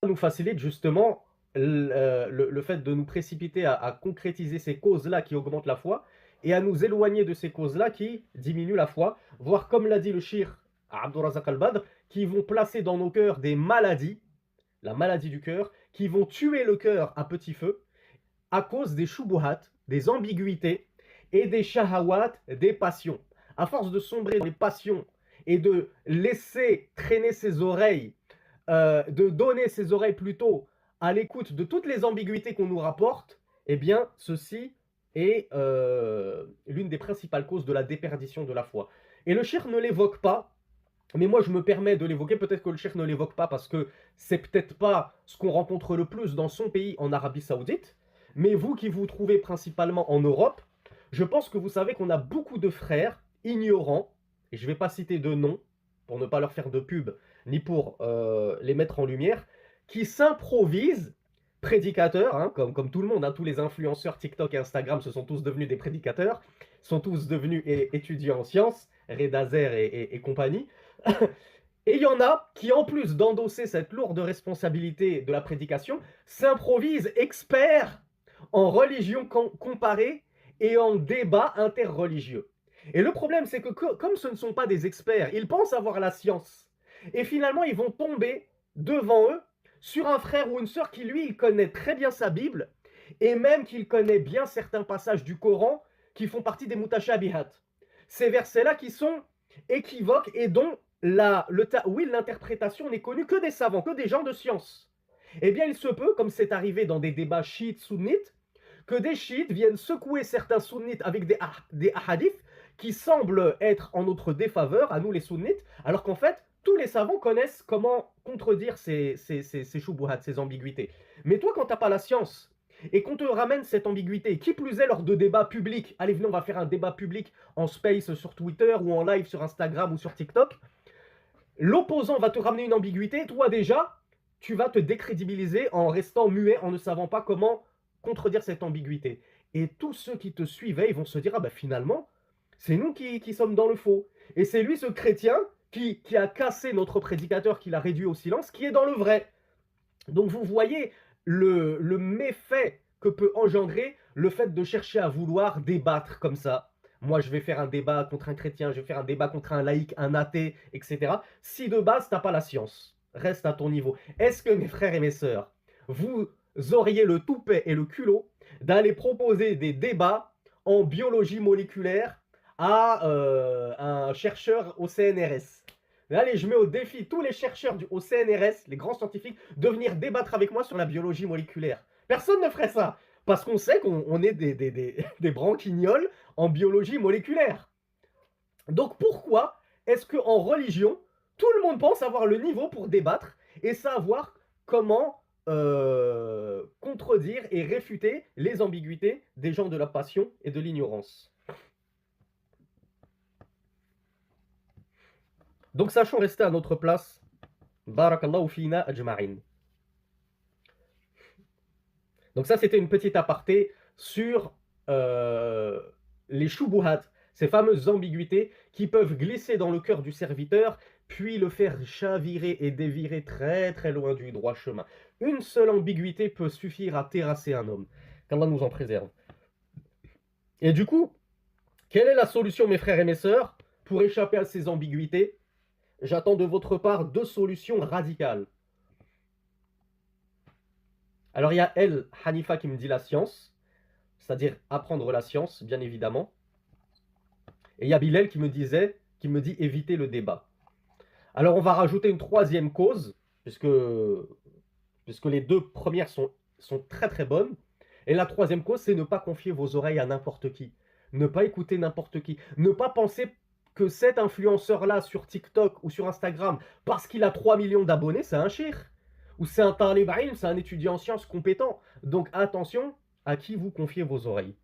nous facilite justement le fait de nous précipiter à concrétiser ces causes-là qui augmentent la foi et à nous éloigner de ces causes-là qui diminuent la foi, voire comme l'a dit le shir Abdurrazak al-Badr, qui vont placer dans nos cœurs des maladies, la maladie du cœur, qui vont tuer le cœur à petit feu à cause des shubuhat, des ambiguïtés et des shahawat, des passions. À force de sombrer dans les passions et de laisser traîner ses oreilles, de donner ses oreilles plutôt à l'écoute de toutes les ambiguïtés qu'on nous rapporte, eh bien, ceci est l'une des principales causes de la déperdition de la foi. Et le shir ne l'évoque pas, mais moi je me permets de l'évoquer. Peut-être que le shir ne l'évoque pas parce que c'est peut-être pas ce qu'on rencontre le plus dans son pays, en Arabie Saoudite. Mais vous qui vous trouvez principalement en Europe, je pense que vous savez qu'on a beaucoup de frères ignorants, et je ne vais pas citer de noms pour ne pas leur faire de pub, ni pour les mettre en lumière, qui s'improvisent prédicateurs, hein, comme tout le monde, hein, tous les influenceurs TikTok et Instagram, ce sont tous devenus des prédicateurs, sont tous devenus étudiants en sciences, Redazer et compagnie. Et il y en a qui, en plus d'endosser cette lourde responsabilité de la prédication, s'improvisent experts en religion comparée et en débat interreligieux. Et le problème, c'est que comme ce ne sont pas des experts, ils pensent avoir la science. Et finalement, ils vont tomber devant eux sur un frère ou une sœur qui, lui, il connaît très bien sa Bible et même qu'il connaît bien certains passages du Coran qui font partie des mutashabihat. Ces versets-là qui sont équivoques et dont le ta'wil, l'interprétation n'est connue que des savants, que des gens de science. Eh bien, il se peut, comme c'est arrivé dans des débats chiites sunnites, que des chiites viennent secouer certains sunnites avec des hadiths qui semblent être en notre défaveur, à nous les sunnites, alors qu'en fait, tous les savants connaissent comment contredire ces shubuhat, ces ambiguïtés. Mais toi, quand tu n'as pas la science, et qu'on te ramène cette ambiguïté, qui plus est lors de débats publics, allez venez on va faire un débat public en space sur Twitter ou en live sur Instagram ou sur TikTok, l'opposant va te ramener une ambiguïté, toi déjà, tu vas te décrédibiliser en restant muet, en ne savant pas comment contredire cette ambiguïté. Et tous ceux qui te suivaient, ils vont se dire, ah ben finalement, c'est nous qui sommes dans le faux. Et c'est lui, ce chrétien, qui a cassé notre prédicateur, qui l'a réduit au silence, qui est dans le vrai. Donc vous voyez le méfait que peut engendrer le fait de chercher à vouloir débattre comme ça. Moi, je vais faire un débat contre un chrétien, je vais faire un débat contre un laïc, un athée, etc. Si de base, tu n'as pas la science, reste à ton niveau. Est-ce que mes frères et mes sœurs, vous auriez le toupet et le culot d'aller proposer des débats en biologie moléculaire à un chercheur au CNRS? Allez, je mets au défi tous les chercheurs au CNRS, les grands scientifiques, de venir débattre avec moi sur la biologie moléculaire. Personne ne ferait ça, parce qu'on sait qu'on est des branquignoles en biologie moléculaire. Donc pourquoi est-ce qu'en religion, tout le monde pense avoir le niveau pour débattre et savoir comment contredire et réfuter les ambiguïtés des gens de la passion et de l'ignorance? Donc sachons rester à notre place. Barakallahu fina ajma'in. Donc ça, c'était une petite aparté sur les shubuhat, ces fameuses ambiguïtés qui peuvent glisser dans le cœur du serviteur, puis le faire chavirer et dévirer très très loin du droit chemin. Une seule ambiguïté peut suffire à terrasser un homme. Qu'Allah nous en préserve. Et du coup, quelle est la solution, mes frères et mes sœurs, pour échapper à ces ambiguïtés? J'attends de votre part 2 solutions radicales. Alors il y a elle, Hanifa, qui me dit la science, c'est-à-dire apprendre la science, bien évidemment. Et il y a Bilal qui me dit éviter le débat. Alors on va rajouter une 3e cause, puisque les 2 premières sont très très bonnes. Et la 3e cause, c'est ne pas confier vos oreilles à n'importe qui. Ne pas écouter n'importe qui. Ne pas penser que cet influenceur-là sur TikTok ou sur Instagram, parce qu'il a 3 millions d'abonnés, c'est un shir. Ou c'est un talib ilm, c'est un étudiant en sciences compétent. Donc attention à qui vous confiez vos oreilles.